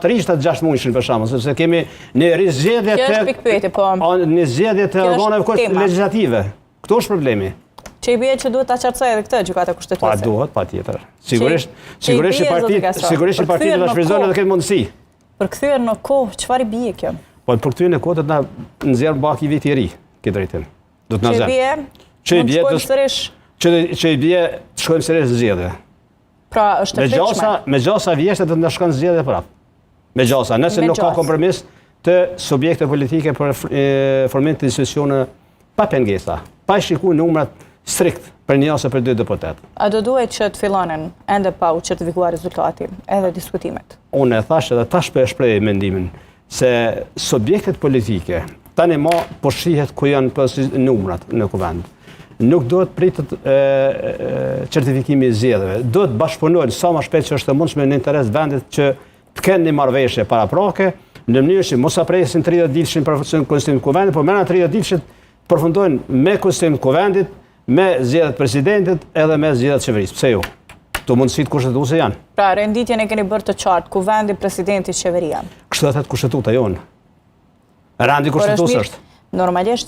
36 muajshin për shembull, sepse kemi në rizgjedhje të organeve legislative. Këto është problemi. Që i bie që duhet ta qartësoj edhe këtë gjykata kushtetuese. Pa duhet, patjetër. Sigurisht partitë do shfrytëzojnë edhe këtë mundësi. Për kthyer në kohë, çfarë i bie kjo? Po për kthyer në kohë do të na nxjerr baki vit i ri, këtë drejtim. Do të na nxjerr. Që i bie të shkojmë sërish në zgjedhje. Pra është e pritshme. Me gjasa vjeshtë do të na shkon zgjedhje prapë. Me gjasa, nëse nuk ka kompromis të subjekte politike për formim të institucione pa pengesa, pa shikuar numrat strikt për një ose për dy deputet. A do duhet që të fillonin ende pa u certifikuar rezultati edhe diskutimet? Unë e thash edhe tash po e shpreh mendimin se subjektet politike tani më po shihet ku janë numrat në kuvend. Nuk duhet pritet certifikimi i zgjedhjeve. Duhet bashkëpunojnë sa më shpejt që është e mundshme në interes vendit që të kenë një marrëveshje paraprake, në mënyrë që mos apresin 30 dilshin për konstitucimin e kuvendit, por mëna 30 dilshin përfundojnë me konstitucimin e kuvendit, me zgjedhjet presidentit edhe me zgjedhjet qeverisë. Pse jo? Këto mundësitë kushtetuese janë. Pra, renditjen e keni bërë të qartë, kuvendi, presidenti, qeveria. Kështu e thot kushtetuta jonë. Rendi kushtetues është. Normalisht